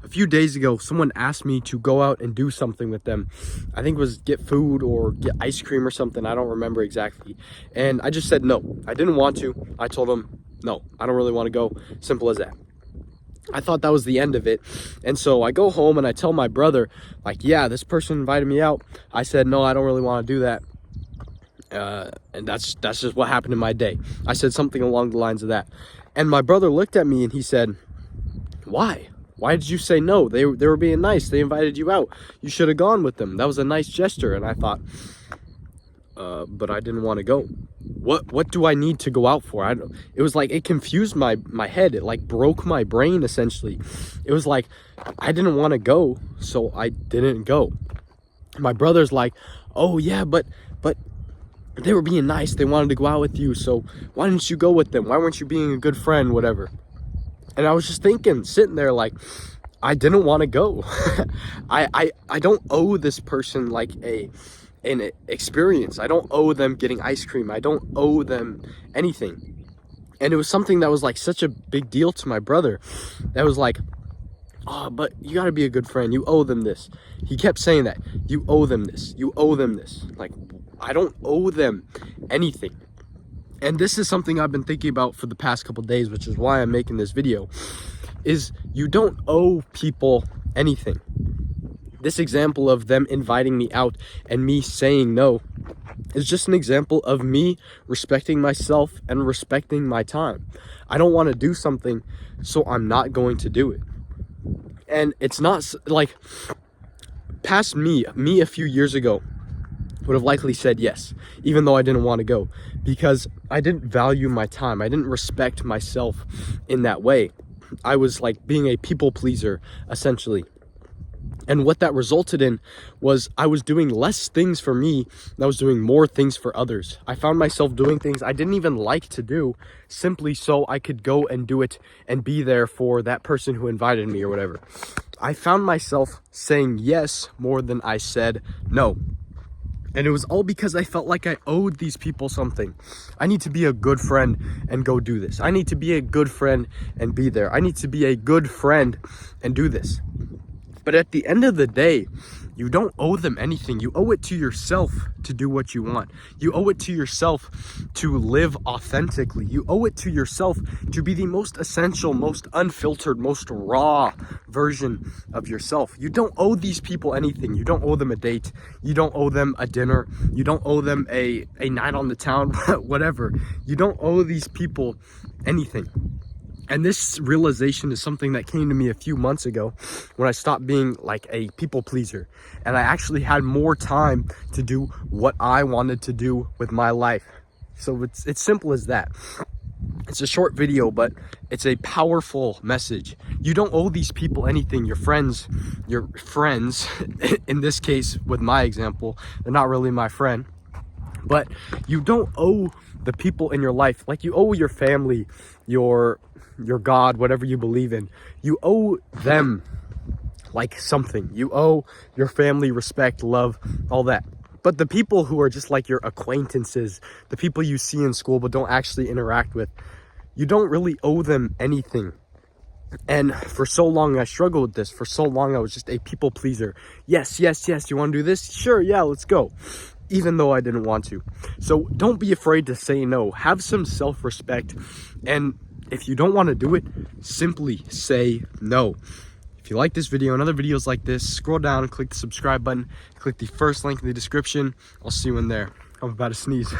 a few days ago, someone asked me to go out and do something with them. I think it was get food or get ice cream or something. I don't remember exactly. And I just said no. I didn't want to. I told them, no, I don't really want to go. Simple as that. I thought that was the end of it. And so I go home and I tell my brother, like, yeah, this person invited me out. I said, no, I don't really want to do that. And that's just what happened in my day. I said something along the lines of that. And my brother looked at me and he said, why did you say no? They were being nice. They invited you out. You should have gone with them. That was a nice gesture. And I thought, but I didn't want to go. What do I need to go out for? It was like, it confused my head. It like broke my brain essentially. It was like, I didn't want to go, so I didn't go. My brother's like, oh yeah, but they were being nice. They wanted to go out with you, so why didn't you go with them? Why weren't you being a good friend, whatever? And I was just thinking, sitting there like, I didn't want to go. I don't owe this person like an experience. I don't owe them getting ice cream. I don't owe them anything. And it was something that was like such a big deal to my brother. That was like, oh, but you got to be a good friend. You owe them this. He kept saying that. You owe them this. You owe them this. Like, I don't owe them anything. And this is something I've been thinking about for the past couple days, which is why I'm making this video, is you don't owe people anything. This example of them inviting me out and me saying no is just an example of me respecting myself and respecting my time. I don't want to do something, so I'm not going to do it. And it's not like, past me a few years ago would have likely said yes, even though I didn't want to go, because I didn't value my time. I didn't respect myself in that way. I was like being a people pleaser, essentially. And what that resulted in was I was doing less things for me, and I was doing more things for others. I found myself doing things I didn't even like to do, simply so I could go and do it and be there for that person who invited me or whatever. I found myself saying yes more than I said no. And it was all because I felt like I owed these people something. I need to be a good friend and go do this. I need to be a good friend and be there. I need to be a good friend and do this. But at the end of the day, you don't owe them anything. You owe it to yourself to do what you want. You owe it to yourself to live authentically. You owe it to yourself to be the most essential, most unfiltered, most raw version of yourself. You don't owe these people anything. You don't owe them a date. You don't owe them a dinner. You don't owe them a night on the town, whatever. You don't owe these people anything. And this realization is something that came to me a few months ago when I stopped being like a people pleaser. And I actually had more time to do what I wanted to do with my life. So it's simple as that. It's a short video, but it's a powerful message. You don't owe these people anything. Your friends, in this case, with my example, they're not really my friend. But you don't owe the people in your life, like you owe your family, your God, whatever you believe in. You owe them like something. You owe your family respect, love, all that. But the people who are just like your acquaintances, the people you see in school but don't actually interact with, you don't really owe them anything. And for so long I struggled with this. For so long I was just a people pleaser. Yes, you want to do this? Sure, yeah, let's go. Even though I didn't want to. So don't be afraid to say no. Have some self-respect. And if you don't want to do it, simply say no. If you like this video and other videos like this, scroll down and click the subscribe button. Click the first link in the description. I'll see you in there. I'm about to sneeze.